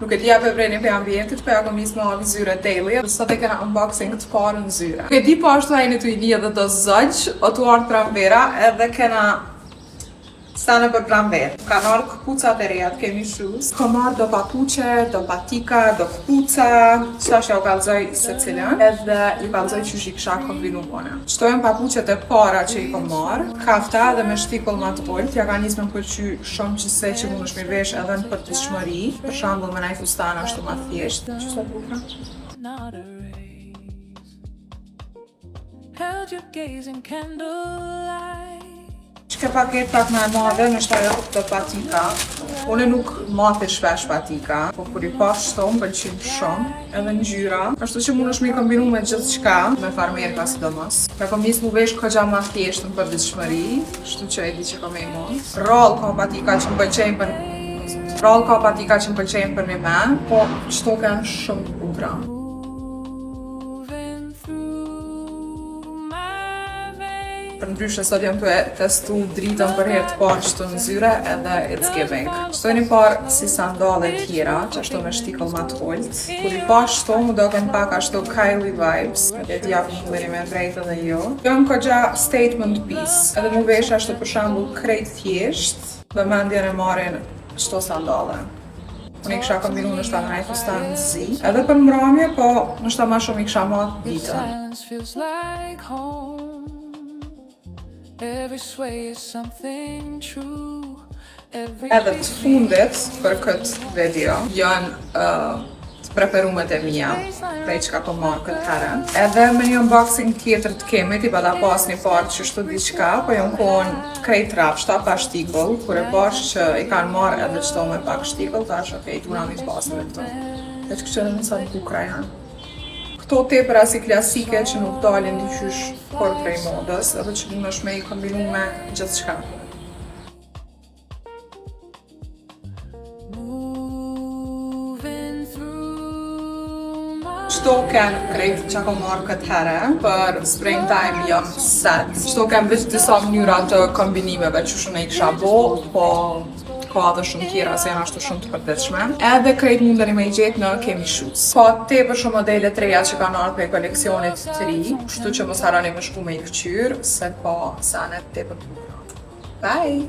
Nuk e di a vepreni për ambientit, për ja kom nisë me zyre daily, dhe sot e kena unboxing të parë në zyre. Nuk e di po ashtu hajni të i një edhe do zëgj, o të ardhë pranvera, edhe kena stane për pranver. Ka marrë këpucat e reja, kemi shoes. Ka marrë do papuqe, do patika, do këpuca. Qash ja u kalzoj se cilën, edhe ju kalzoj që shi kisha kombinu mone. Qtojnë papuqet e para që i kom marrë, kafta dhe me shtikull ma të olt. Ja ka nisë me më pëlqy shumë që se që mund është mi vesh edhe në përditshmëri. Për shambull me naj fustan ashtu ma thjesht. Qështë të buka? Held your gaze in candlelight. Shke paket pak me madhe, në shtajo të patika. Une nuk mate shpesh patika, po kur i pash shto më pëlqim shumë, edhe ngjyra. Ashtu që mund është mi kombinu me gjithë qka, me farmerka sidomos. Ka kom nisë mu vesh këgja ma thjesht në përditshmëri, shtu që e di që kom e i mund. Rall ka patika që më pëlqejnë për një men, po qëto kanë shumë të bukra. Për ndryshe sot jam të e testu dritën për herë të parë qëto në zyre edhe it's giving. Qëto e një parë si sandale tjera, që ashtu me shtikull ma të olt. Kur i pa shto mu doken pak ashtu Kylie vibes, e t'ja për mëlliri me drejt edhe jo. Jo në këgja statement piece, edhe mu vesh ashtu për shambull krejt thjesht, dhe mendjen e marin qëto sandale. Unë i kisha kombinu në shta në fustan në zi, edhe për mramje, po në shta ma shumë i kisha matë ditën. Every sway is something true. Edhe të fundit për këtë video janë të preferumet e mija prej qka po marrë këtë herë. Edhe me një unboxing tjetër të kemit i bada pas një partë që shtu diqka, po janë konë krejt rafshta pa shtikull, kur e pash që i kanë marrë edhe qëto me pak shtikull, ta është okej, tuna mi të pasin me këto. E që këtë në sa të bukra janë. Këto tepëra si klasike që nuk dalin një qysh por prej modës, edhe që mund është me i kombinu me gjithë qka. Qëto kanë krejt që ako marrë këtë herë, për springtime jam set. Qëto kanë veç disa mënyra të kombinimeve që shumë e i kisha bo, po ka edhe shumë tjera se janë ashtu shumë të përditshme. Edhe krejt mundeni me i gjetë në Kemi Shoes. Ka tepër shumë modele të reja që kanë ardhur prej koleksionit të ri, kështu që mos harroni me shku me i këqyr, se ka sanet tepër të bukura. Bye!